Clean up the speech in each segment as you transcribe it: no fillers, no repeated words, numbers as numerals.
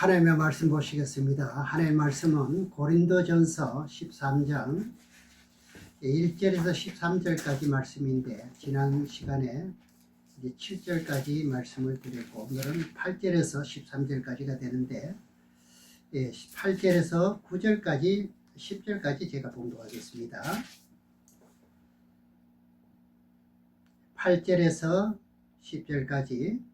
하나님의 말씀 보시겠습니다. 하나님의 말씀은 고린도전서 13장 1절에서 13절까지 말씀인데, 지난 시간에 이제 7절까지 말씀을 드렸고, 오늘은 8절에서 13절까지가 되는데, 8절에서 9절까지 10절까지 제가 봉독하겠습니다. 8절에서 10절까지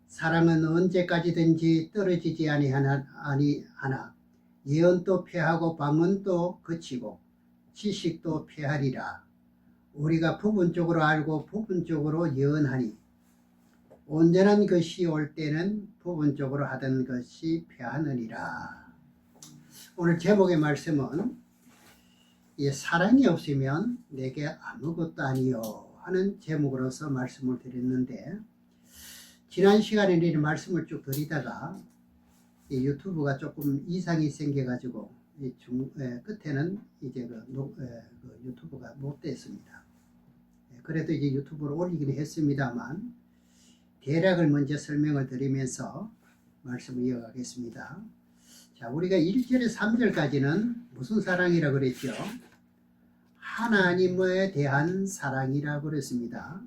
사랑은 언제까지든지 떨어지지 아니하나 예언도 패하고 방언도 그치고 지식도 패하리라. 우리가 부분적으로 알고 부분적으로 예언하니 온전한 것이 올 때는 부분적으로 하던 것이 패하느니라. 오늘 제목의 말씀은 사랑이 없으면 내게 아무것도 아니요 하는 제목으로서 말씀을 드렸는데, 지난 시간에는 말씀을 쭉 드리다가 유튜브가 조금 이상이 생겨가지고 끝에는 이제 유튜브가 못 됐습니다. 그래도 이제 유튜브를 올리긴 했습니다만, 대략을 먼저 설명을 드리면서 말씀을 이어가겠습니다. 자, 우리가 1절에서 3절까지는 무슨 사랑이라고 그랬죠? 하나님에 대한 사랑이라고 그랬습니다.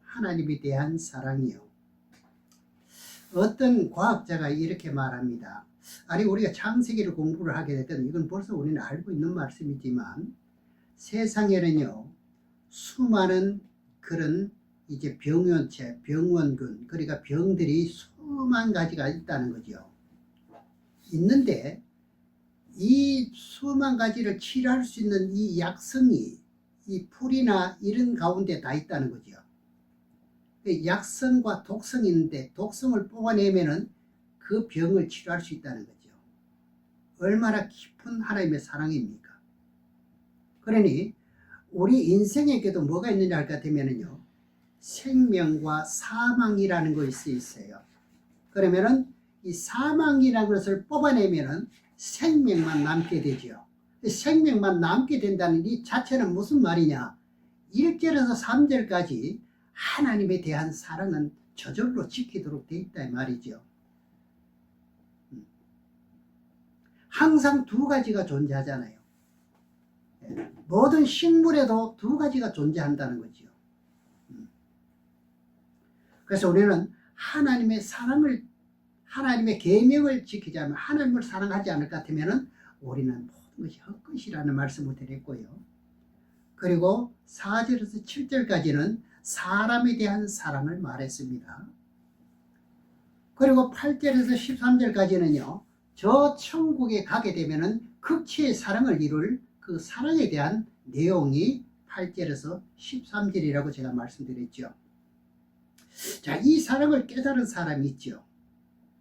하나님에 대한 사랑이요. 어떤 과학자가 이렇게 말합니다. 아니, 우리가 창세기를 공부를 하게 됐든 이건 벌써 우리는 알고 있는 말씀이지만, 세상에는요 수많은 그런 이제 병원체, 병원군, 그러니까 병들이 수만 가지가 있다는 거죠. 있는데 이 수만 가지를 치료할 수 있는 이 약성이 이 풀이나 이런 가운데 다 있다는 거죠. 약성과 독성이 있는데 독성을 뽑아내면은 그 병을 치료할 수 있다는 거죠. 얼마나 깊은 하나님의 사랑입니까? 그러니 우리 인생에게도 뭐가 있느냐 할 것 같으면은요, 생명과 사망이라는 것이 있어요. 그러면은 이 사망이라는 것을 뽑아내면은 생명만 남게 되죠. 생명만 남게 된다는 이 자체는 무슨 말이냐? 1절에서 3절까지 하나님에 대한 사랑은 저절로 지키도록 되어 있다 이 말이죠. 항상 두 가지가 존재하잖아요. 모든 식물에도 두 가지가 존재한다는 거죠. 그래서 우리는 하나님의 사랑을, 하나님의 계명을 지키자면, 하나님을 사랑하지 않을 것 같으면 우리는 모든 것이 헛것이라는 말씀을 드렸고요. 그리고 4절에서 7절까지는 사람에 대한 사랑을 말했습니다. 그리고 8절에서 13절까지는요, 저 천국에 가게 되면은 극치의 사랑을 이룰 그 사랑에 대한 내용이 8절에서 13절이라고 제가 말씀드렸죠. 자, 이 사랑을 깨달은 사람이 있죠.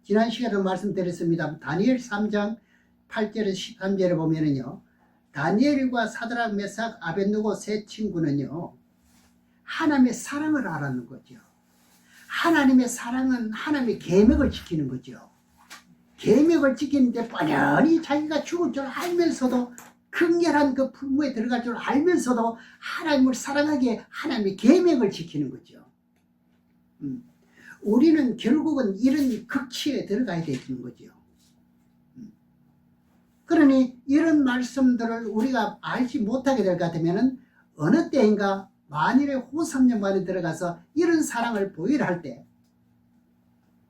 지난 시간에도 말씀드렸습니다. 다니엘 3장 8절에서 13절에 보면은요, 다니엘과 사드락, 메삭, 아벳느고 세 친구는요, 하나님의 사랑을 알았는 거죠. 하나님의 사랑은 하나님의 계명을 지키는 거죠. 계명을 지키는데 뻔히 자기가 죽을 줄 알면서도, 극렬한 그 풍부에 들어갈 줄 알면서도 하나님을 사랑하기에 하나님의 계명을 지키는 거죠. 우리는 결국은 이런 극치에 들어가야 되는 거죠. 그러니 이런 말씀들을 우리가 알지 못하게 될 것 같으면 어느 때인가 만일에 후 3년 만에 들어가서 이런 사랑을 보이려 할 때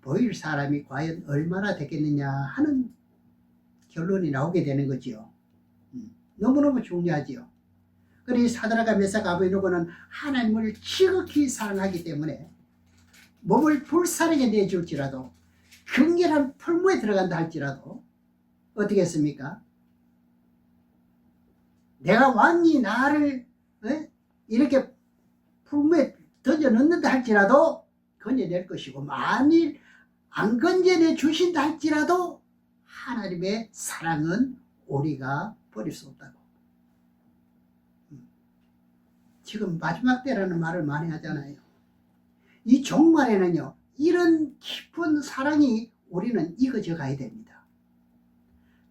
보일 사람이 과연 얼마나 되겠느냐 하는 결론이 나오게 되는 거죠. 너무너무 중요하지요. 그러니 사드락과 메삭, 아벳느고는 하나님을 지극히 사랑하기 때문에 몸을 불사르게 내줄지라도, 극렬한 풀무에 들어간다 할지라도 어떻게 했습니까? 내가 왕이 나를 이렇게 풀무에 던져 넣는다 할지라도 건져낼 것이고, 만일 안 건져내 주신다 할지라도 하나님의 사랑은 우리가 버릴 수 없다고. 지금 마지막 때라는 말을 많이 하잖아요. 이 종말에는요, 이런 깊은 사랑이 우리는 익어져 가야 됩니다.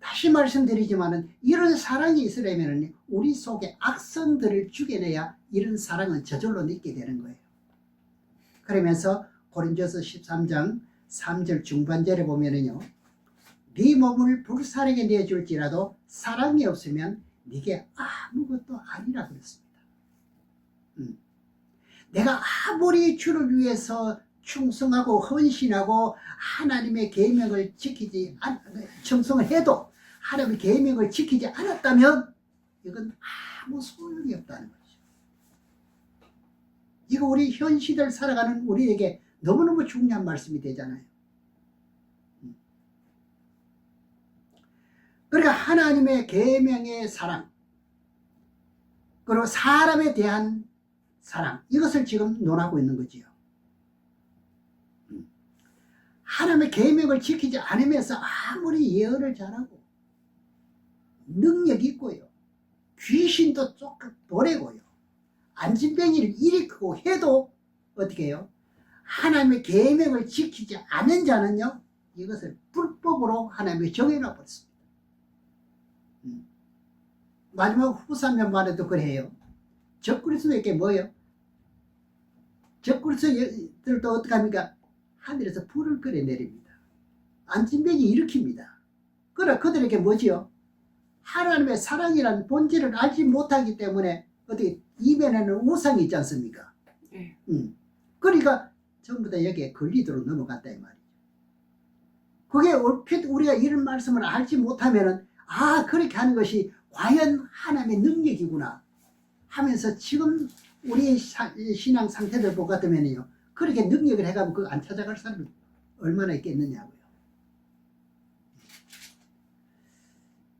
다시 말씀드리지만은 이런 사랑이 있으려면 우리 속에 악성들을 죽여내야 이런 사랑은 저절로 있게 되는 거예요. 그러면서 고린도서 13장 3절 중반절에 보면은요, 네 몸을 불사르게 내줄지라도 사랑이 없으면 네게 아무것도 아니라 그랬습니다. 내가 아무리 주를 위해서 충성하고 헌신하고 하나님의 계명을 충성을 해도 하나님의 계명을 지키지 않았다면 이건 아무 소용이 없다는 거죠. 이거 우리 현 시대를 살아가는 우리에게 너무너무 중요한 말씀이 되잖아요. 그러니까 하나님의 계명의 사랑, 그리고 사람에 대한 사랑, 이것을 지금 논하고 있는 거지요. 하나님의 계명을 지키지 않으면서 아무리 예언을 잘하고 능력 있고요, 귀신도 조금 보내고요, 안진병이를 일으키고 해도 어떻게 해요? 하나님의 계명을 지키지 않은 자는요, 이것을 불법으로 하나님이 정해놔 버렸습니다. 마지막 후사면만에도 그래요. 적그리스도에게 뭐예요? 적그리스도들도 어떻게 합니까? 하늘에서 불을 끓여내립니다. 안진병이 일으킵니다. 그러나 그들에게 뭐지요? 하나님의 사랑이라는 본질을 알지 못하기 때문에 어떻게 이면에는 우상이 있지 않습니까? 네. 그러니까 전부 다 여기에 걸리도록 넘어갔다 이 말이죠. 그게 얼핏 우리가 이런 말씀을 알지 못하면은 그렇게 하는 것이 과연 하나님의 능력이구나 하면서 지금 우리의 신앙 상태들 보고 같으면요, 그렇게 능력을 해가면 그거 안 찾아갈 사람이 얼마나 있겠느냐고요.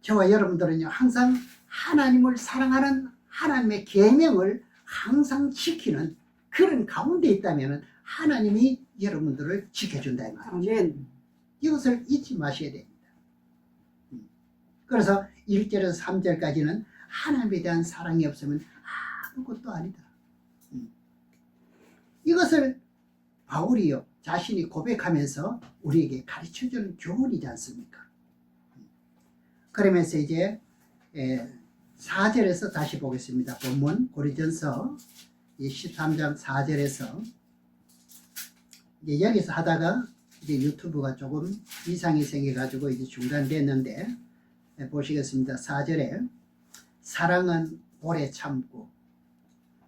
저와 여러분들은요, 항상 하나님을 사랑하는 하나님의 계명을 항상 지키는 그런 가운데 있다면 하나님이 여러분들을 지켜준다 이 말이죠. 아멘. 이것을 잊지 마셔야 됩니다. 그래서 1절에서 3절까지는 하나님에 대한 사랑이 없으면 아무것도 아니다. 이것을 바울이요, 자신이 고백하면서 우리에게 가르쳐주는 교훈이지 않습니까? 그러면서 이제 4절에서 다시 보겠습니다. 본문 고린전서 13장 4절에서 이제 여기서 하다가 이제 유튜브가 조금 이상이 생겨가지고 이제 중단됐는데, 보시겠습니다. 4절에 사랑은 오래 참고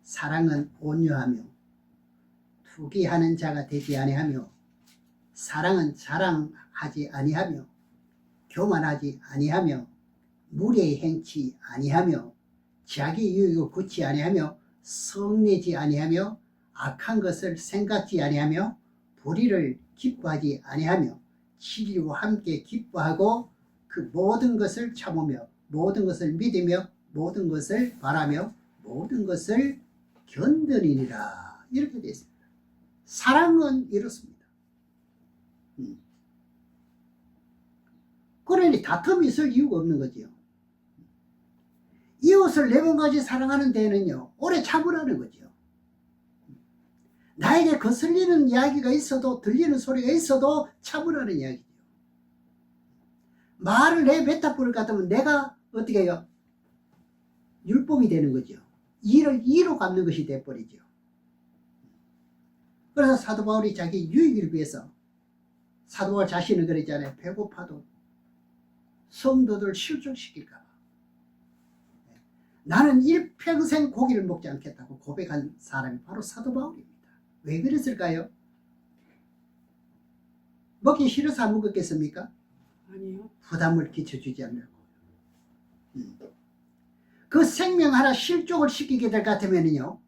사랑은 온유하며 투기하는 자가 되지 아니하며 사랑은 자랑하지 아니하며 교만하지 아니하며 무례히 행치 아니하며 자기 유익을 굳지 아니하며 성내지 아니하며 악한 것을 생각지 아니하며 불의를 기뻐하지 아니하며 진리와 함께 기뻐하고 그 모든 것을 참으며 모든 것을 믿으며 모든 것을 바라며 모든 것을 견디니라, 이렇게 되어 있습니다. 사랑은 이렇습니다. 그러니 다툼이 있을 이유가 없는 거지요. 이웃을 네 번까지 사랑하는 데는요, 오래 참으라는 거죠. 나에게 거슬리는 이야기가 있어도, 들리는 소리가 있어도 참으라는 이야기죠. 말을 내뱉다 부를 것 같으면 내가 어떻게 해요? 율법이 되는 거죠. 이로 갚는 것이 돼버리죠. 그래서 사도 바울이 자기 유익을 위해서, 사도 바울 자신은 그랬잖아요. 배고파도 성도들 실족시킬까 봐 나는 일평생 고기를 먹지 않겠다고 고백한 사람이 바로 사도 바울입니다. 왜 그랬을까요? 먹기 싫어서 안 먹었겠습니까? 아니요. 부담을 끼쳐주지 않으려고. 그 생명 하나 실족을 시키게 될 것 같으면요,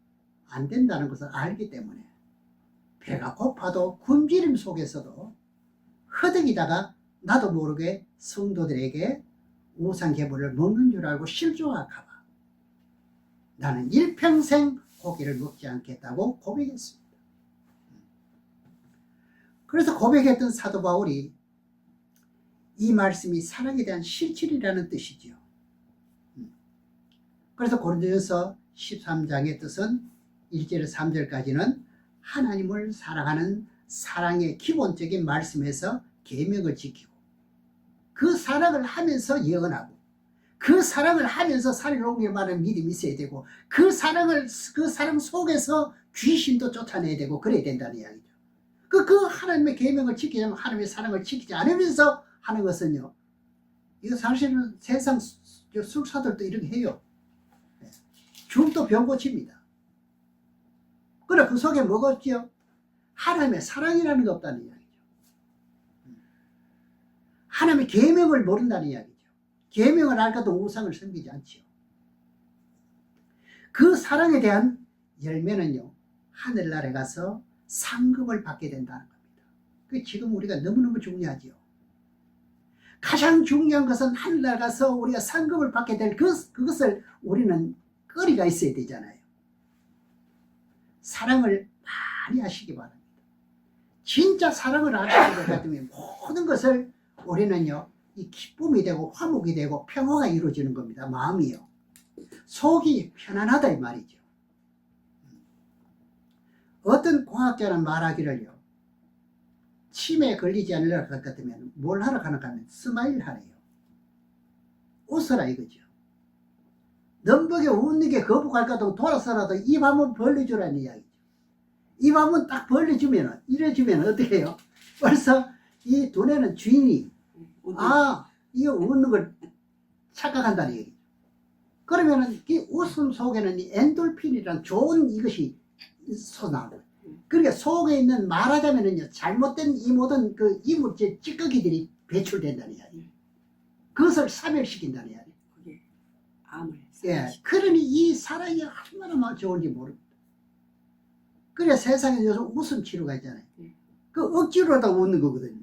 안 된다는 것을 알기 때문에 배가 고파도 굶주림 속에서도 허덕이다가 나도 모르게 성도들에게 우상개불을 먹는 줄 알고 실족할까 봐 나는 일평생 고기를 먹지 않겠다고 고백했습니다. 그래서 고백했던 사도 바울이 이 말씀이 사랑에 대한 실질이라는 뜻이지요. 그래서 고린도전서 13장의 뜻은 1절에서 3절까지는 하나님을 사랑하는 사랑의 기본적인 말씀에서 계명을 지키고 그 사랑을 하면서 예언하고 그 사랑을 하면서 살려오길 바라는 믿음이 있어야 되고 그 사랑 속에서 귀신도 쫓아내야 되고 그래야 된다는 이야기죠. 그 하나님의 계명을 지키자면 하나님의 사랑을 지키지 않으면서 하는 것은요, 이거 사실은 세상 술사들도 이렇게 해요. 죽도 병 고칩니다. 그래 그 속에 뭐가 없죠? 하나님의 사랑이라는 게 없다는 이야기죠. 하나님의 계명을 모른다는 이야기죠. 계명을 알까도 우상을 섬기지 않지요. 그 사랑에 대한 열매는요, 하늘나라에 가서 상급을 받게 된다는 겁니다. 그 지금 우리가 너무너무 중요하지요. 가장 중요한 것은 하늘나라 가서 우리가 상급을 받게 될 그것을 우리는 거리가 있어야 되잖아요. 사랑을 많이 하시기 바랍니다. 진짜 사랑을 하시는 것 같으면 모든 것을 우리는요, 이 기쁨이 되고 화목이 되고 평화가 이루어지는 겁니다. 마음이요. 속이 편안하다 이 말이죠. 어떤 과학자는 말하기를요, 치매에 걸리지 않으려고 할 것 같으면 뭘 하러 가는가 하면 스마일 하래요. 웃어라 이거죠. 넘버게 웃는 게 거북할까도 돌아서라도 입 한번 벌려주라는 이야기죠. 입 한번 딱 벌려주면, 이래주면 어떻게 해요? 벌써 이 두뇌는 주인이, 아, 이거 웃는 걸 착각한다는 얘기죠. 그러면은 이 웃음 속에는 이 엔돌핀이라는 좋은 이것이 솟아나고, 그러니까 속에 있는 말하자면은요, 잘못된 이 모든 그 이물질 찌꺼기들이 배출된다는 이야기. 그것을 사멸시킨다는 이야기. 그게 암을. 예, 그러니 이 사랑이 얼마나 좋은지 모릅니다. 그래 세상에 요즘 웃음 치료가 있잖아요. 그 억지로라도 웃는 거거든요.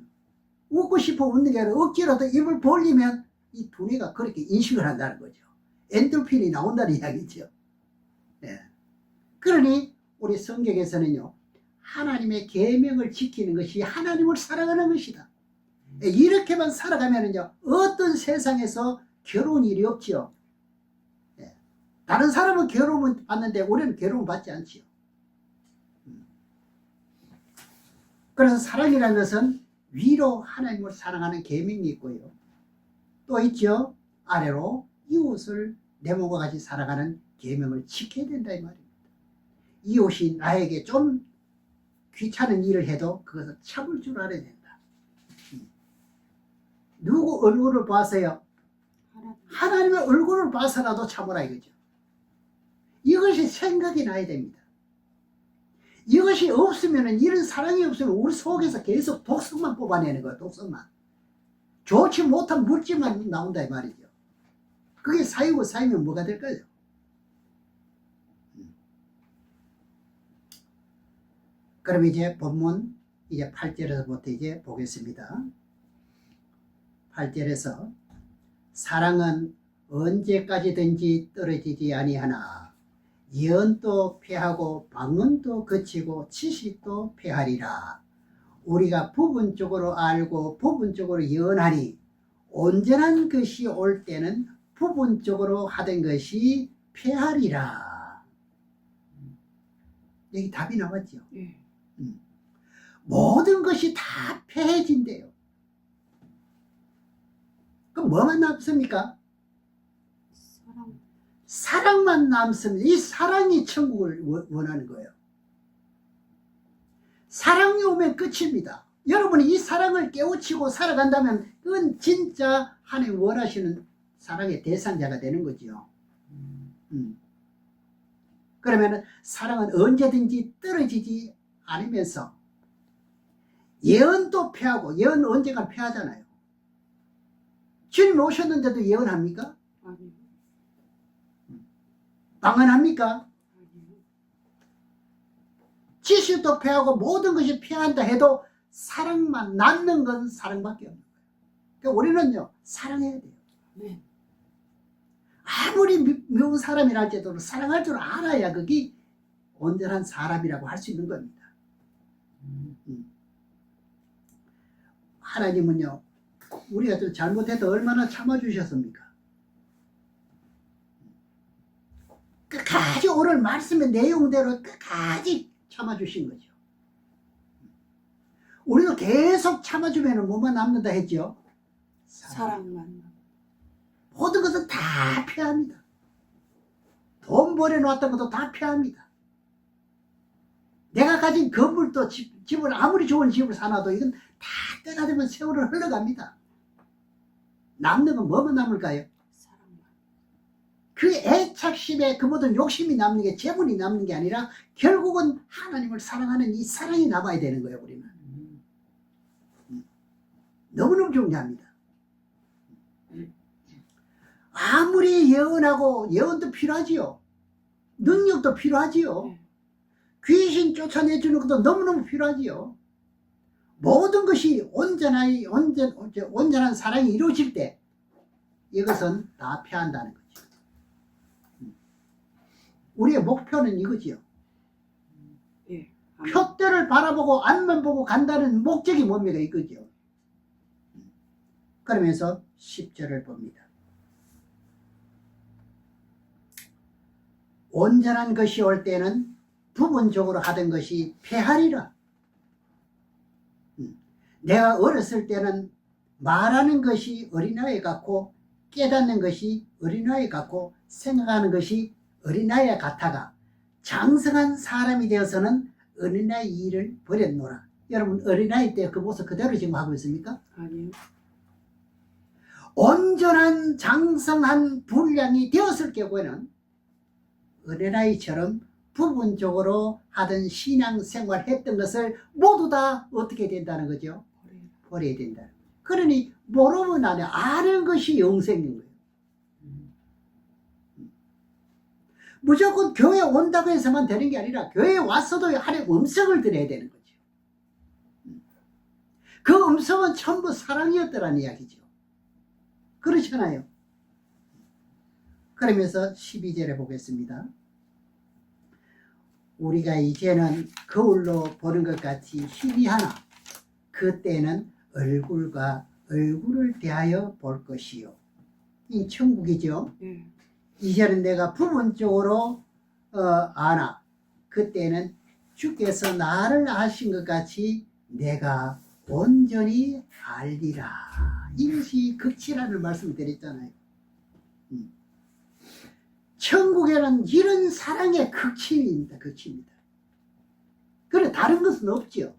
웃고 싶어 웃는 게 아니라 억지로라도 입을 벌리면 이 두뇌가 그렇게 인식을 한다는 거죠. 엔돌핀이 나온다는 이야기죠. 예. 그러니 우리 성경에서는요, 하나님의 계명을 지키는 것이 하나님을 사랑하는 것이다. 예, 이렇게만 살아가면은요, 어떤 세상에서 괴로운 일이 없지요. 예. 다른 사람은 괴로움을 받는데 우리는 괴로움 받지 않지요. 그래서 사랑이라는 것은 위로 하나님을 사랑하는 계명이 있고요. 또 있죠. 아래로 이웃을 내 몸과 같이 살아가는 계명을 지켜야 된다 이 말입니다. 이웃이 나에게 좀 귀찮은 일을 해도 그것을 참을 줄 알아야 된다. 누구 얼굴을 봐서요? 하나님의 얼굴을 봐서라도 참으라 이거죠. 이것이 생각이 나야 됩니다. 이것이 없으면, 이런 사랑이 없으면 우리 속에서 계속 독성만 뽑아내는 거예요. 독성만. 좋지 못한 물질만 나온다 이 말이죠. 그게 쌓이고 쌓이면 뭐가 될까요? 그럼 이제 본문 이제 8절에서부터 이제 보겠습니다. 8절에서 사랑은 언제까지든지 떨어지지 아니하나 예언도 패하고 방언도 그치고 지식도 패하리라. 우리가 부분적으로 알고 부분적으로 예언하니 온전한 것이 올 때는 부분적으로 하던 것이 패하리라. 여기 답이 나왔죠. 모든 것이 다 패해진대요. 그럼 뭐만 남습니까? 사랑만 남습니다. 이 사랑이 천국을 원하는 거예요. 사랑이 오면 끝입니다. 여러분이 이 사랑을 깨우치고 살아간다면 그건 진짜 하나님 원하시는 사랑의 대상자가 되는 거죠. 그러면 사랑은 언제든지 떨어지지 않으면서 예언도 패하고, 예언 언젠가 패하잖아요. 주님 오셨는데도 예언합니까? 아니요. 방언합니까? 지식도 패하고 모든 것이 패한다 해도 사랑만 남는 건 사랑밖에 없는 거예요. 그러니까 우리는요, 사랑해야 돼요. 네. 아무리 미운 사람이라 할지라도 사랑할 줄 알아야 그게 온전한 사람이라고 할 수 있는 겁니다. 하나님은요, 우리가 좀 잘못해도 얼마나 참아주셨습니까? 끝까지 오늘 말씀의 내용대로 끝까지 참아주신 거죠. 우리도 계속 참아주면 뭐만 남는다 했죠? 사랑만. 모든 것은 다 피합니다. 돈 벌여놓았던 것도 다 피합니다. 내가 가진 건물도 집을 아무리 좋은 집을 사놔도 이건 다 때가 되면 세월을 흘러갑니다. 남는 건 뭐만 남을까요? 사랑만. 그 애착심에 그 모든 욕심이 남는 게, 재물이 남는 게 아니라 결국은 하나님을 사랑하는 이 사랑이 남아야 되는 거예요. 우리는 너무너무 중요합니다. 아무리 예언하고, 예언도 필요하지요. 능력도 필요하지요. 네. 귀신 쫓아내주는 것도 너무너무 필요하지요. 모든 것이 온전한 사랑이 이루어질 때 이것은 다 패한다는 거죠. 우리의 목표는 이거지요. 예. 아멘. 표대를 바라보고 앞만 보고 간다는 목적이 뭡니까? 이거죠. 그러면서 10절을 봅니다. 온전한 것이 올 때는 부분적으로 하던 것이 패하리라. 내가 어렸을 때는 말하는 것이 어린아이 같고, 깨닫는 것이 어린아이 같고, 생각하는 것이 어린아이 같아가 장성한 사람이 되어서는 어린아이 일을 버렸노라. 여러분, 어린아이 때 그 모습 그대로 지금 하고 있습니까? 아니요. 온전한 장성한 분량이 되었을 경우에는 어린아이처럼 부분적으로 하던 신앙생활 했던 것을 모두 다 어떻게 된다는 거죠? 버려야 된다. 그러니 모르면 안 해. 아는 것이 영생인 거예요. 무조건 교회 온다고 해서만 되는 게 아니라 교회에 왔어도 하나님 음성을 들어야 되는 거죠. 그 음성은 전부 사랑이었더라는 이야기죠. 그렇잖아요. 그러면서 12절에 보겠습니다. 우리가 이제는 거울로 보는 것 같이 희미하나 그때는 얼굴과 얼굴을 대하여 볼 것이요. 이 천국이죠. 예. 이제는 내가 부분적으로 아나 그때는 주께서 나를 아신 것 같이 내가 온전히 알리라. 이것이 극치라는 말씀을 드렸잖아요. 천국에는 이런 사랑의 극치입니다. 극치입니다. 그래 다른 것은 없죠.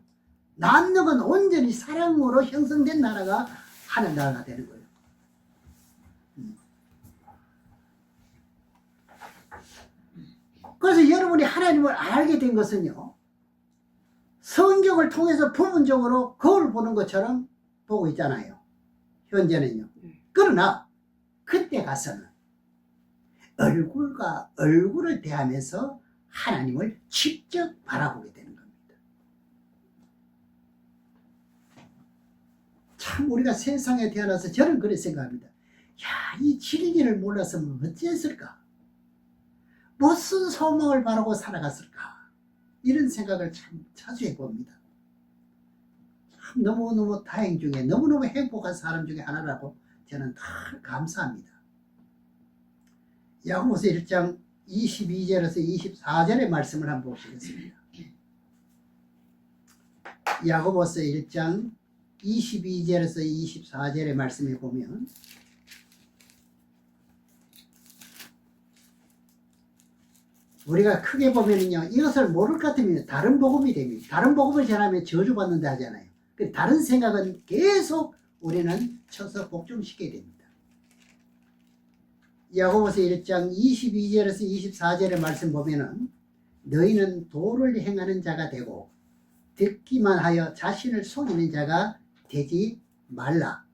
남는 건 온전히 사랑으로 형성된 나라가 하늘 나라가 되는 거예요. 그래서 여러분이 하나님을 알게 된 것은요, 성경을 통해서 부분적으로 거울 보는 것처럼 보고 있잖아요. 현재는요. 그러나 그때 가서는 얼굴과 얼굴을 대하면서 하나님을 직접 바라보게 되는 겁니다. 참 우리가 세상에 태어나서 저는 그렇게 생각합니다. 야, 이 진리를 몰랐으면 어찌했을까? 무슨 소망을 바라고 살아갔을까? 이런 생각을 참 자주 해봅니다. 참 너무너무 다행 중에 너무너무 행복한 사람 중에 하나라고 저는 다 감사합니다. 야고보서 1장 22절에서 24절의 말씀을 한번 보시겠습니다. 야고보서 1장 22절에서 24절의 말씀에 보면 우리가 크게 보면은요, 이것을 모를 것 같으면 다른 복음이 됩니다. 다른 복음을 전하면 저주받는다 하잖아요. 다른 생각은 계속 우리는 쳐서 복종시켜야 됩니다. 야고보서 1장 22절에서 24절의 말씀 보면은 너희는 도를 행하는 자가 되고 듣기만 하여 자신을 속이는 자가 되지 말라.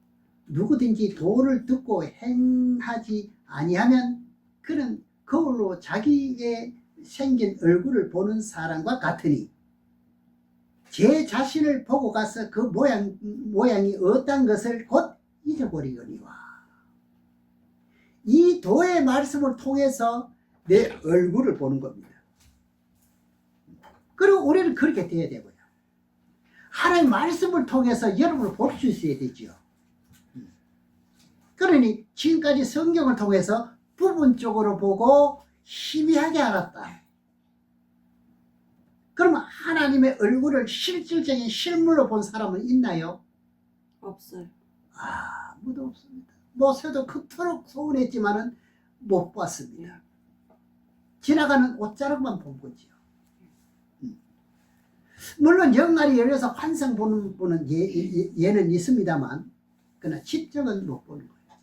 누구든지 도를 듣고 행하지 아니하면 그는 거울로 자기의 생긴 얼굴을 보는 사람과 같으니 제 자신을 보고 가서 그 모양이 어떤 것을 곧 잊어버리거니와. 이 도의 말씀을 통해서 내 얼굴을 보는 겁니다. 그리고 우리는 그렇게 돼야 되고요. 하나님의 말씀을 통해서 여러분을 볼 수 있어야 되죠. 그러니 지금까지 성경을 통해서 부분적으로 보고 희미하게 알았다. 그러면 하나님의 얼굴을 실질적인 실물로 본 사람은 있나요? 없어요. 아무도 없습니다. 모세도 그토록 소원했지만은 못 봤습니다. 지나가는 옷자락만 본 거지요. 물론 영알이 열려서 환상 보는 분은 예는 있습니다만 그러나 직접은 못 보는 거예요.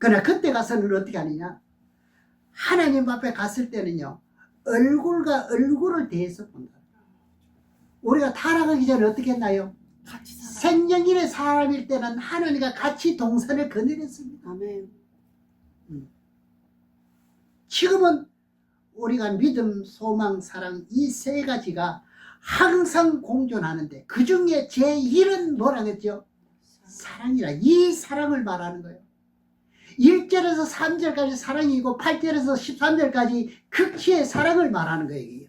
그러나 그때 가서는 어떻게 하느냐? 하나님 앞에 갔을 때는요, 얼굴과 얼굴을 대해서 본다. 우리가 타락하기 전에 어떻게 했나요? 같이 살아. 생명인의 사람일 때는 하나님과 같이 동산을 거느렸습니다. 아멘. 지금은 우리가 믿음, 소망, 사랑 이 세 가지가 항상 공존하는데 그 중에 제1은 뭐라겠죠? 사랑이라. 이 사랑을 말하는 거예요. 1절에서 3절까지 사랑이고 8절에서 13절까지 극치의 사랑을 말하는 거예요.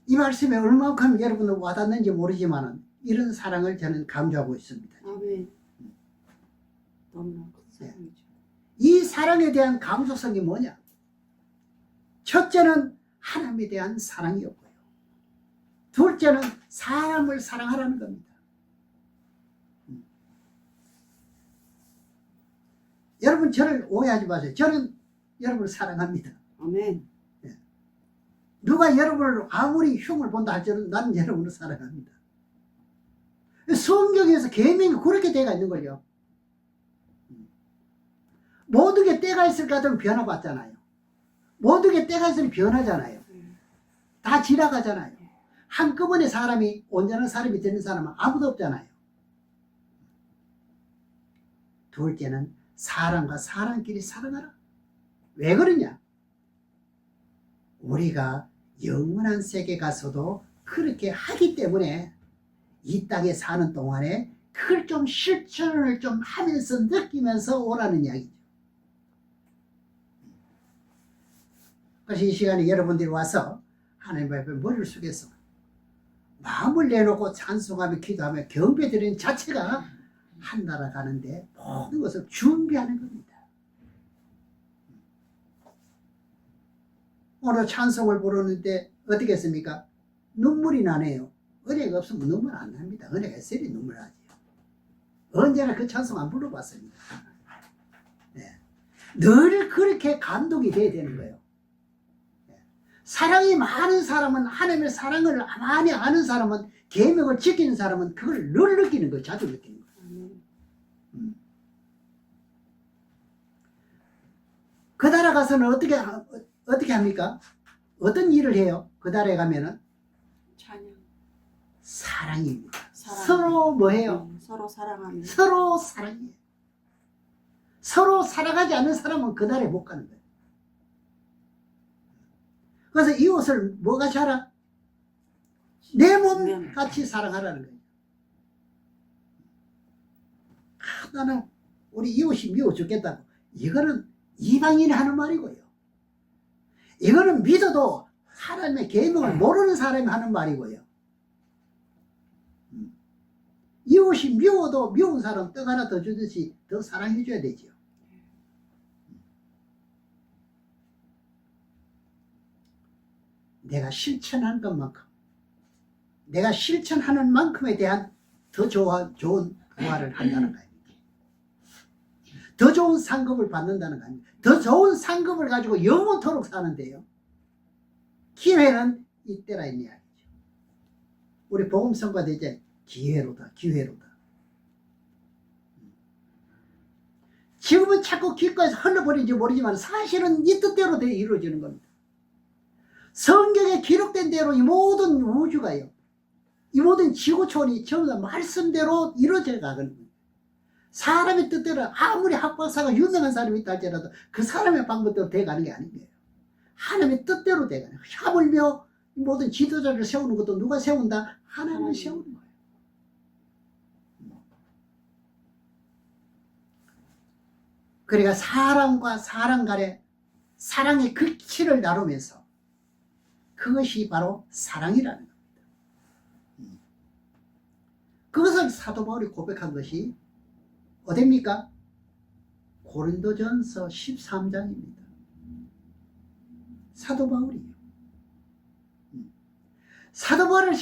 이 말씀에 얼마큼 여러분들 와닿는지 모르지만 이런 사랑을 저는 강조하고 있습니다. 아멘. 너무나 큰 사랑이죠. 이 사랑에 대한 강조성이 뭐냐? 첫째는 하나님에 대한 사랑이었고요. 둘째는 사람을 사랑하라는 겁니다. 여러분 저를 오해하지 마세요. 저는 여러분을 사랑합니다. 아멘. 누가 여러분을 아무리 흉을 본다 할지라도 나는 여러분을 사랑합니다. 성경에서 계명이 그렇게 되어 있는 거죠. 모든 게 때가 있을 것 같으면 변화받잖아요. 모든 게 때가 있으면 변하잖아요. 다 지나가잖아요. 한꺼번에 사람이 온전한 사람이 되는 사람은 아무도 없잖아요. 둘째는 사람과 사람끼리 사랑하라. 왜 그러냐? 우리가 영원한 세계 가서도 그렇게 하기 때문에 이 땅에 사는 동안에 그걸 좀 실천을 좀 하면서 느끼면서 오라는 이야기죠. 그래서 이 시간에 여러분들이 와서 하나님 앞에 머리를 숙여서 마음을 내놓고 찬송하며 기도하며 경배드리는 자체가 한 나라 가는데 모든 것을 준비하는 겁니다. 오늘 찬송을 부르는데 어떻게 했습니까? 눈물이 나네요. 은혜가 없으면 눈물 안 납니다. 은혜가 있어야 눈물 나죠. 언제나 그 찬송 안 불러봤습니다. 네. 늘 그렇게 감동이 돼야 되는 거예요. 네. 사랑이 많은 사람은, 하나님의 사랑을 많이 아는 사람은, 계명을 지키는 사람은 그걸 늘 느끼는 거예요. 자주 느끼는 거예요. 그 나라 가서는 어떻게 합니까? 어떤 일을 해요? 그 나라에 가면은? 찬양. 사랑입니다. 사랑. 서로 뭐해요? 서로 사랑하며. 서로 사랑해요. 서로 사랑하지 않는 사람은 그 나라에 못 가는 거예요. 그래서 이웃을 뭐같이 하라? 내 몸 같이 사랑하라는 거예요. 나는 우리 이웃이 미워 죽겠다고. 이거는 이방인이 하는 말이고요. 이거는 믿어도 하나님의 계명을 모르는 사람이 하는 말이고요. 이웃이 미워도 미운 사람 떡 하나 더 주듯이 더 사랑해 줘야 되죠. 내가 실천한 것만큼, 내가 실천하는 만큼에 대한 더 좋은 부활을 한다는 거예요. 더 좋은 상급을 받는다는 거 아닙니까? 더 좋은 상급을 가지고 영원토록 사는데요. 기회는 이때라 이 이야기죠. 우리 복음성과 대제 기회로다. 지금은 자꾸 기껏 흘러버린지 모르지만 사실은 이 뜻대로 이루어지는 겁니다. 성경에 기록된 대로 이 모든 우주가요, 이 모든 지구촌이 전부 다 말씀대로 이루어져 가거든요. 사람의 뜻대로 아무리 학박사가 유명한 사람이 있다 할지라도 그 사람의 방법대로 돼가는 게 아닌 거예요. 하나님의 뜻대로 돼가는 거예요. 하물며 모든 지도자를 세우는 것도 누가 세운다? 하나님이 세우는 거예요. 그러니까 사람과 사람 간의 사랑의 극치를 나누면서 그것이 바로 사랑이라는 겁니다. 그것을 사도 바울이 고백한 것이 어디입니까? 고린도전서 13장입니다. 사도 바울이에요. 사도 바울은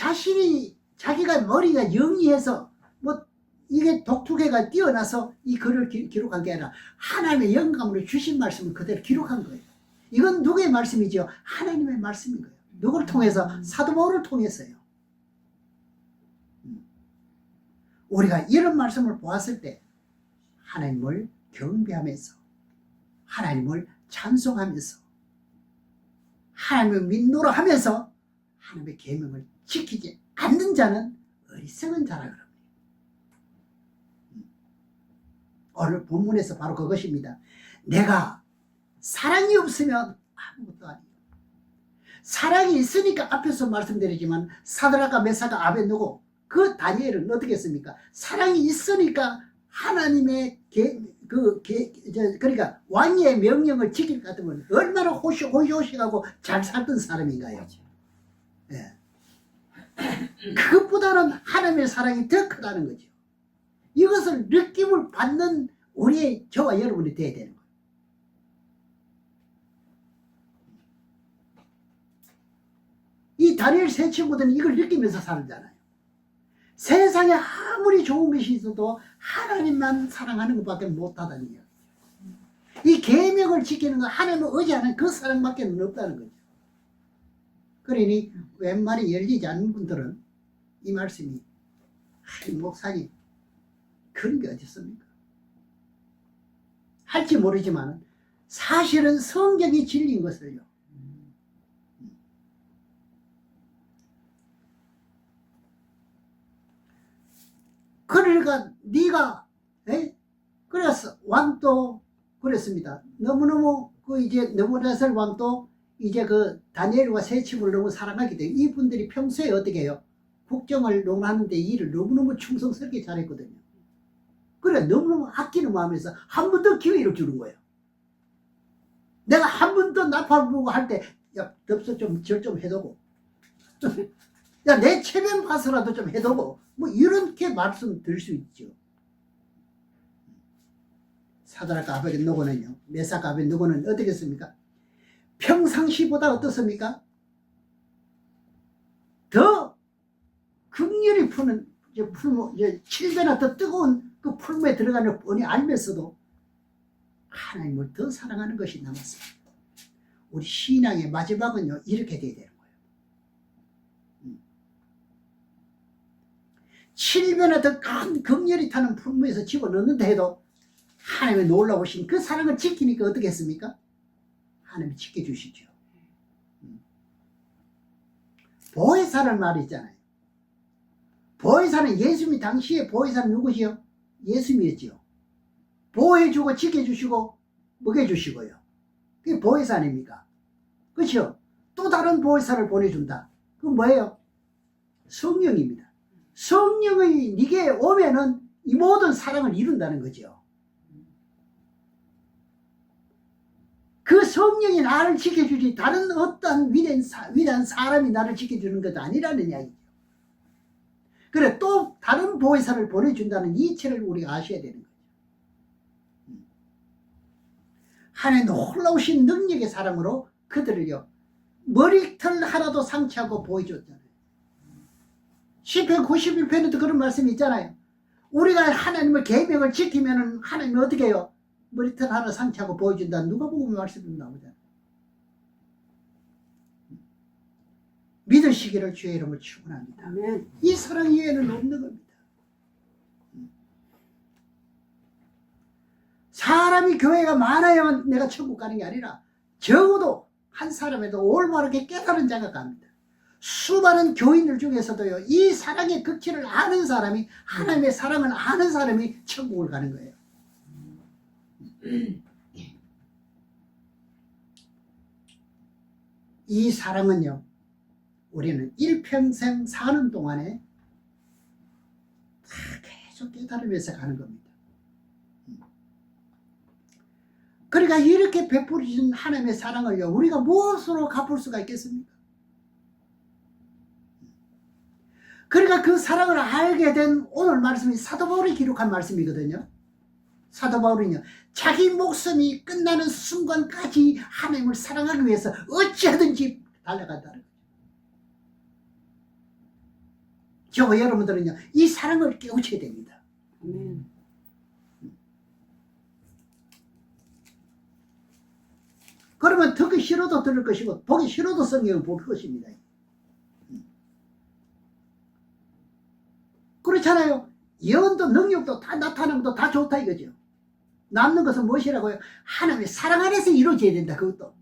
자기가 머리가 영리해서 뭐 이게 독특해가 뛰어나서 이 글을 기록한 게 아니라 하나님의 영감으로 주신 말씀을 그대로 기록한 거예요. 이건 누구의 말씀이죠? 하나님의 말씀인 거예요. 누구를 통해서? 사도 바울을 통해서요. 우리가 이런 말씀을 보았을 때 하나님을 경배하면서 하나님을 찬송하면서 하나님을 믿노라 하면서 하나님의 계명을 지키지 않는 자는 어리석은 자라 그럽니다. 오늘 본문에서 바로 그것입니다. 내가 사랑이 없으면 아무것도 아니에요. 사랑이 있으니까 앞에서 말씀드리지만 사드락과 메사가 아벳느고 그 다니엘은 어떻게 했습니까? 사랑이 있으니까 하나님의 그러니까 왕의 명령을 지킬 것 같으면 얼마나 호시호시하고 잘 살던 사람인가요? 예. 그것보다는 하나님의 사랑이 더 크다는 거죠. 이것을 느낌을 받는 우리의 저와 여러분이 되어야 되는 거예요. 이 다니엘 세 친구들은 이걸 느끼면서 살잖아요. 세상에 아무리 좋은 것이 있어도 하나님만 사랑하는 것밖에 못하다는 거예요. 이 계명을 지키는 건 하나님을 의지하는 그 사랑밖에 없다는 거죠. 그러니 웬만히 열리지 않는 분들은 이 말씀이 목사님 그런 게 어디 있습니까? 할지 모르지만 사실은 성경이 진리인 것을요. 그러니까 네가 그래서 왕도 그랬습니다. 너무너무 그 이제 느부갓네살 왕도 이제 그 다니엘과 세 친구를 너무 사랑하기 때문에 이분들이 평소에 어떻게 해요? 국정을 논하는데 일을 너무너무 충성스럽게 잘했거든요. 그래 너무너무 아끼는 마음에서 한 번 더 기회를 주는 거예요. 내가 한 번 더 나팔 불고 할 때 야 덥서 좀 절 좀 해두고 야 내 체면 봐서라도 좀 해두고 뭐 이렇게 말씀 드릴 수 있죠. 사드락과 아벳느고는요, 메삭과 아벳느고는 어떻겠습니까? 평상시보다 어떻습니까? 더 극렬히 푸는 풀무, 7배나 더 뜨거운 그 풀무에 들어가는 뻔히 알면서도 하나님을 더 사랑하는 것이 남았습니다. 우리 신앙의 마지막은요, 이렇게 돼야 되는 거예요. 7배나 더 큰 극렬히 타는 풀무에서 집어넣는다 해도 하나님의 놀라우신 그 사랑을 지키니까 어떻게 했습니까? 하나님이 지켜주시죠. 보혜사라는 말이 있잖아요. 보혜사는 예수님이 당시에 보혜사는 누구시요? 예수님이었지요. 보호해주고 지켜주시고 먹여주시고요. 그게 보혜사 아닙니까? 그렇죠? 또 다른 보혜사를 보내준다. 그건 뭐예요? 성령입니다. 성령이 네게 오면은 이 모든 사랑을 이룬다는 거죠. 그 성령이 나를 지켜주지 다른 어떤 위대한 사람이 나를 지켜주는 것도 아니라는 이야기죠. 그래 또 다른 보혜사를 보내준다는 이치를 우리가 아셔야 되는 거죠. 하나님 놀라우신 능력의 사랑으로 그들을요 머리털 하나도 상처하고 보여줬잖아요. 시편 91편에도 그런 말씀이 있잖아요. 우리가 하나님의 계명을 지키면 하나님이 어떻게 해요? 머리털 하나 상처하고 보여준다. 누가 보면 말씀이 나오잖아요. 믿으시기를 주의 이름으로 축원합니다. 아멘. 이 사랑 이외에는 없는 겁니다. 사람이 교회가 많아야만 내가 천국 가는 게 아니라 적어도 한 사람에도 올바르게 깨달은 자가 갑니다. 수많은 교인들 중에서도요 이 사랑의 극치를 아는 사람이 하나님의 사랑을 아는 사람이 천국을 가는 거예요. 이 사랑은요 우리는 일평생 사는 동안에 다 계속 깨달으면서 가는 겁니다. 그러니까 이렇게 베풀어주신 하나님의 사랑을요 우리가 무엇으로 갚을 수가 있겠습니까? 그러니까 그 사랑을 알게 된 오늘 말씀이 사도 바울이 기록한 말씀이거든요. 사도 바울은요 자기 목숨이 끝나는 순간까지 하나님을 사랑하기 위해서 어찌하든지 달려간다는 거죠. 저와 여러분들은요 이 사랑을 깨우쳐야 됩니다. 아멘. 그러면 듣기 싫어도 들을 것이고 보기 싫어도 성경을 볼 것입니다. 그렇잖아요. 예언도 능력도 다 나타남도 다 좋다 이거죠. 남는 것은 무엇이라고요? 하나님의 사랑 안에서 이루어져야 된다. 그것도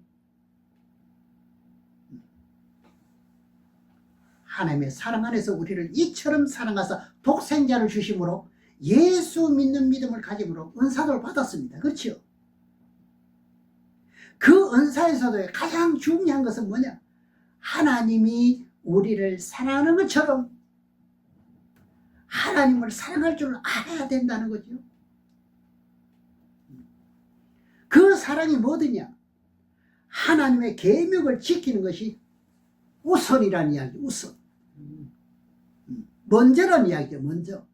하나님의 사랑 안에서 우리를 이처럼 사랑하사 독생자를 주심으로 예수 믿는 믿음을 가짐으로 은사를 받았습니다. 그렇죠? 그 은사에서도 가장 중요한 것은 뭐냐? 하나님이 우리를 사랑하는 것처럼 하나님을 사랑할 줄 알아야 된다는 거죠. 그 사랑이 뭐더냐? 하나님의 계명을 지키는 것이 우선이라는 이야기. 우선 먼저라는 이야기죠. 먼저.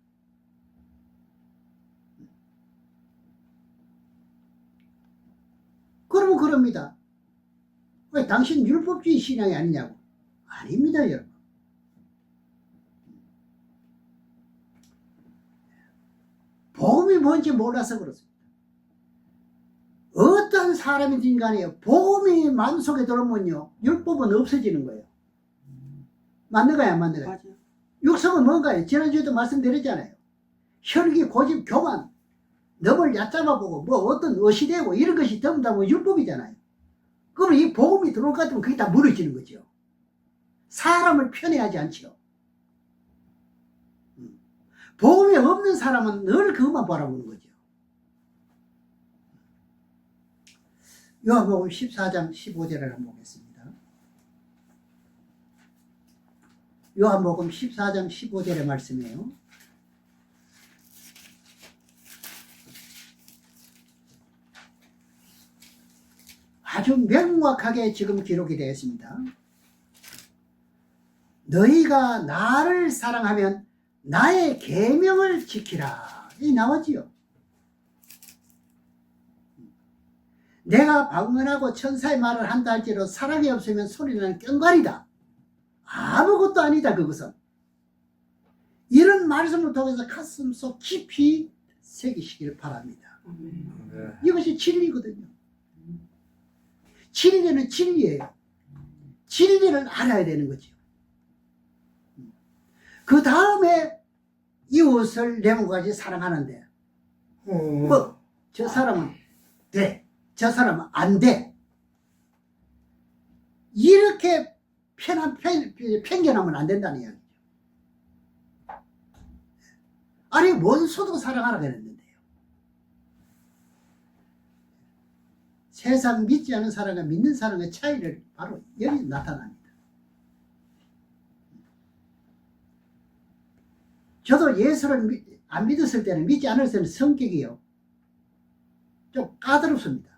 그러면 그럽니다. 왜 당신 율법주의 신앙이 아니냐고. 아닙니다, 여러분. 복음이 뭔지 몰라서 그렇습니다. 어떤 사람이든 간에 복음이 마음속에 들어오면요, 율법은 없어지는 거예요. 맞는가요, 안 맞는가요? 맞아요. 육성은 뭔가요? 지난주에도 말씀드렸잖아요. 혈기, 고집, 교만, 너를 얕잡아보고 뭐 어떤 의시되고 이런 것이 전부 다 뭐 율법이잖아요. 그러면 이 복음이 들어올 것 같으면 그게 다 무너지는 거죠. 사람을 편애하지 않죠. 복음이 없는 사람은 늘 그것만 바라보는 거죠. 요한복음 14장 15절을 한번 보겠습니다. 요한복음 14장 15절의 말씀이에요. 아주 명확하게 지금 기록이 되어 있습니다. 너희가 나를 사랑하면 나의 계명을 지키라. 이 나왔지요. 내가 방언하고 천사의 말을 한다 할지라도 사랑이 없으면 소리는 꽹과리다. 아무것도 아니다. 그것은 이런 말씀을 통해서 가슴속 깊이 새기시기를 바랍니다. 이것이 진리거든요. 진리는 진리예요. 진리를 알아야 되는 거죠. 그 다음에 이웃을 내 몸같이 사랑하는데 뭐 저 사람은 돼, 저 사람은 안 돼, 이렇게 편견하면 안 된다는 이야기죠. 아니 원수도 사랑하라 그랬는데요. 세상 믿지 않은 사람과 믿는 사람의 차이를 바로 여기 나타납니다. 저도 예수를 안 믿었을 때는, 믿지 않을 때는 성격이요, 좀 까다롭습니다.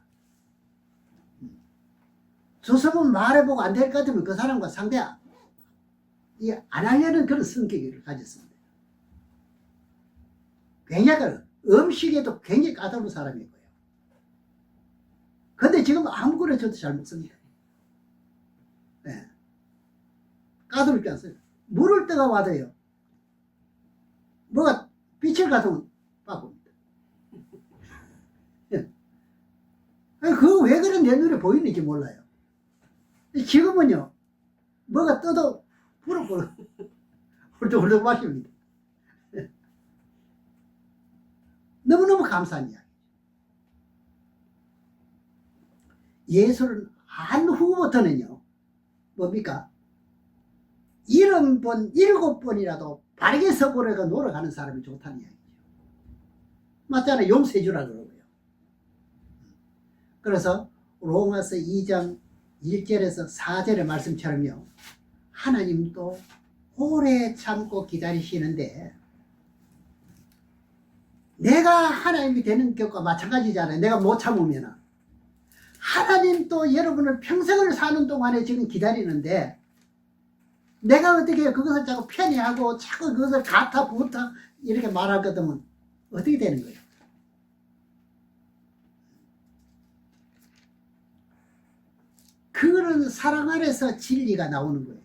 두서번 말해보고 안 될 것 같으면 그 사람과 상대 안 하려는 그런 성격을 가졌습니다. 굉장히 음식에도 굉장히 까다로운 사람이고요. 근데 지금 아무거나 저도 잘 먹습니다. 네. 까다롭지 않습니다. 물을 떠가 와도요, 뭐가 빛을 가서면 바꿉니다. 그거 왜 그런 내 눈에 보이는지 몰라요. 지금은요, 뭐가 떠도 부럽고 훌쩍훌쩍 마십니다. 너무너무 감사한 이야기. 예수를 안 후부터는요, 뭡니까? 70번, 7번이라도 바르게 서보려고 노력하는 사람이 좋다는 이야기죠. 맞잖아요. 용서해주라 그러고요. 그래서 로마서 2장 1절에서 4절의 말씀처럼요, 하나님도 오래 참고 기다리시는데, 내가 하나님이 되는 것과 마찬가지잖아요. 내가 못 참으면 하나님도 여러분을 평생을 사는 동안에 지금 기다리는데, 내가 어떻게 그것을 자꾸 편애하고 자꾸 그것을 가타 부타 이렇게 말할 것 같으면 어떻게 되는 거예요? 그런 사랑 안에서 진리가 나오는 거예요.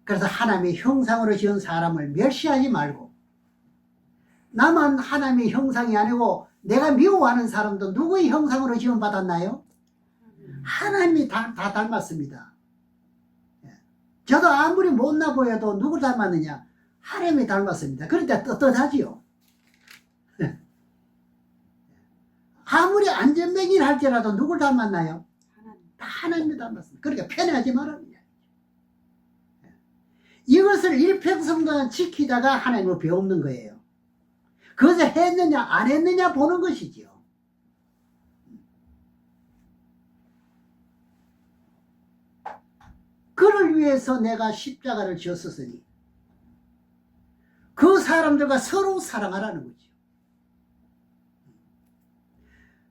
그래서 하나님의 형상으로 지은 사람을 멸시하지 말고, 나만 하나님의 형상이 아니고 내가 미워하는 사람도 누구의 형상으로 지원받았나요? 하나님이 다 닮았습니다. 저도 아무리 못나 보여도 누구 닮았느냐? 하나님이 닮았습니다. 그러니까 떳떳하지요. 아무리 안전뱅이를 할지라도 누굴 닮았나요? 하나님. 다 하나님이 닮았습니다. 그러니까 편애하지 말랍니다. 이것을 일평생동안 지키다가 하나님을 배우는 거예요. 그것을 했느냐 안 했느냐 보는 것이지요. 그를 위해서 내가 십자가를 지었으니 그 사람들과 서로 사랑하라는 거죠.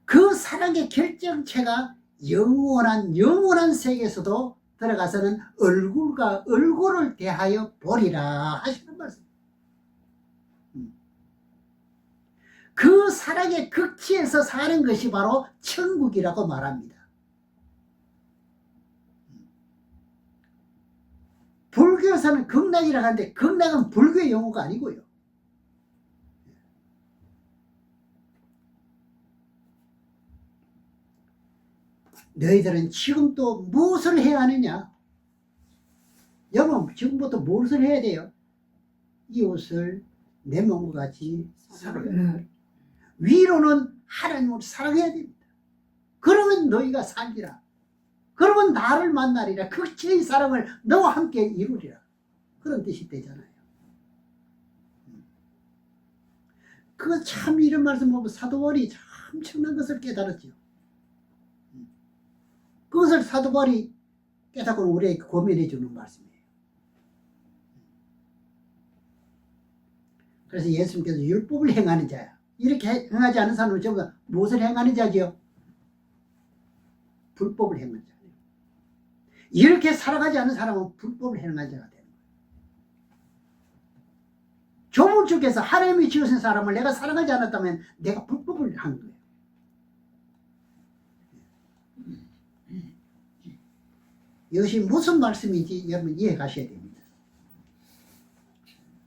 그 사랑의 결정체가 영원한 세계에서도 들어가서는 얼굴과 얼굴을 대하여 보리라 하시는 말씀. 그 사랑의 극치에서 사는 것이 바로 천국이라고 말합니다. 불교에서는 극락이라고 하는데 극락은 불교의 용어가 아니고요. 너희들은 지금 또 무엇을 해야 하느냐? 여러분 지금부터 무엇을 해야 돼요? 이웃을 내 몸과 같이 사랑해야 위로는 하나님을 사랑해야 됩니다. 그러면 너희가 살리라. 그러면 나를 만나리라. 극치의 사랑을 너와 함께 이루리라. 그런 뜻이 되잖아요. 그거 참 이런 말씀 보면 사도바울이 참 엄청난 것을 깨달았죠. 그것을 사도바울이 깨닫고 우리에게 고민해 주는 말씀이에요. 그래서 예수님께서 율법을 행하는 자야. 이렇게 행하지 않은 사람은 전부 다 무엇을 행하는 자지요? 불법을 행하는 자. 이렇게 살아가지 않은 사람은 불법을 행하는 자가 되는 거예요. 조물주께서 하나님이 지으신 사람을 내가 사랑하지 않았다면 내가 불법을 한 거예요. 이것이 무슨 말씀인지 여러분 이해 가셔야 됩니다.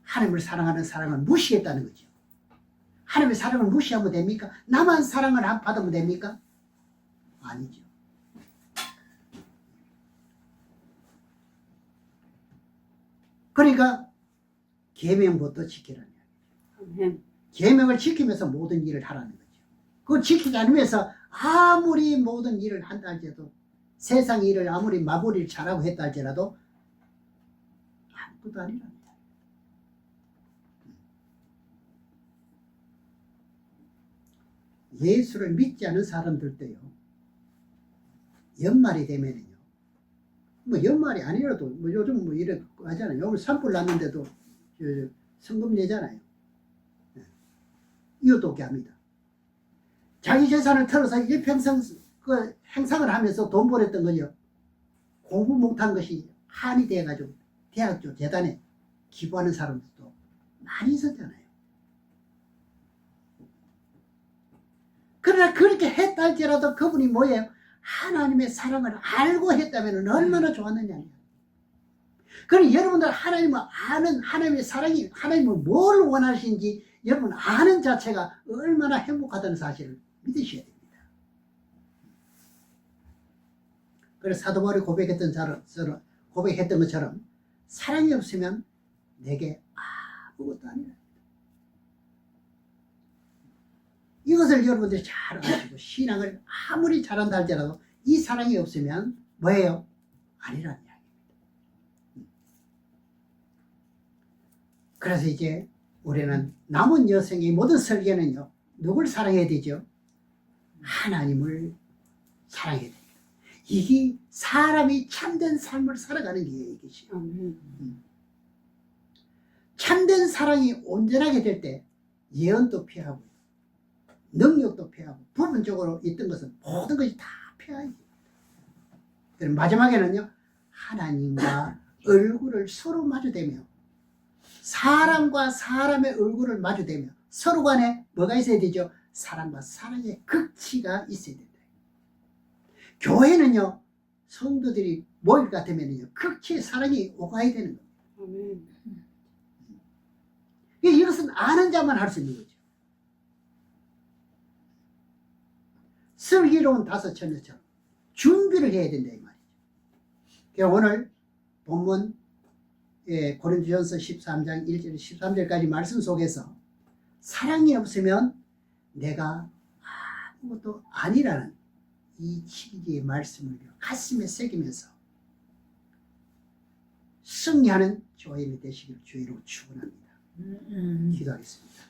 하나님을 사랑하는 사랑을 무시했다는 거죠. 하나님의 사랑을 무시하면 됩니까? 나만 사랑을 받으면 됩니까? 아니죠. 그러니까 계명부터 지키라는 이야기죠. 계명을 지키면서 모든 일을 하라는 거죠. 그걸 지키지 않으면서 아무리 모든 일을 한다 할지라도 세상 일을 아무리 마무리를 잘하고 했다 할지라도 아무것도 아니랍니다. 예수를 믿지 않은 사람들도요, 연말이 되면은요, 뭐 연말이 아니라도 뭐 요즘 뭐 이래 하잖아요. 오늘 산불 났는데도 성금 내잖아요. 이웃돕기 합니다. 자기 재산을 털어서 일평생 그 행상을 하면서 돈 벌었던 거죠. 공부 못한 것이 한이 돼가지고 대학교 재단에 기부하는 사람들도 많이 있었잖아요. 그러나 그렇게 했다 할지라도 그분이 뭐예요? 하나님의 사랑을 알고 했다면 얼마나 좋았느냐. 그럼 여러분들 하나님을 아는 하나님의 사랑이 하나님을 뭘 원하시는지 여러분 아는 자체가 얼마나 행복하다는 사실을 믿으셔야 됩니다. 그래서 사도 바울이 고백했던 것처럼 사랑이 없으면 내게 아무것도 아니라. 이것을 여러분들이 잘 아시고 신앙을 아무리 잘한다 할지라도 이 사랑이 없으면 뭐예요? 아니라는 이야기입니다. 그래서 이제 우리는 남은 여생의 모든 설계는요, 누굴 사랑해야 되죠? 하나님을 사랑해야 됩니다. 이게 사람이 참된 삶을 살아가는 게 이것이요. 참된 사랑이 온전하게 될 때 예언도 피하고 능력도 피하고 부분적으로 있던 것은 모든 것이 다 피하게 됩니다. 그럼 마지막에는요, 하나님과 얼굴을 서로 마주대며 사람과 사람의 얼굴을 마주대며 서로 간에 뭐가 있어야 되죠? 사랑과 사랑의 극치가 있어야 된다. 교회는요, 성도들이 모일 것 같으면요, 극치의 사랑이 오가야 되는 겁니다. 이것은 아는 자만 할 수 있는 거죠. 슬기로운 다섯 처녀처럼 준비를 해야 된다 이 말이죠. 그러니까 오늘 본문 고린도전서 13장 1절 13절까지 말씀 속에서 사랑이 없으면 내가 아무것도 아니라는 이 시기의 말씀을 가슴에 새기면서 승리하는 조임이 되시기를 주의로 축원합니다. 기도하겠습니다.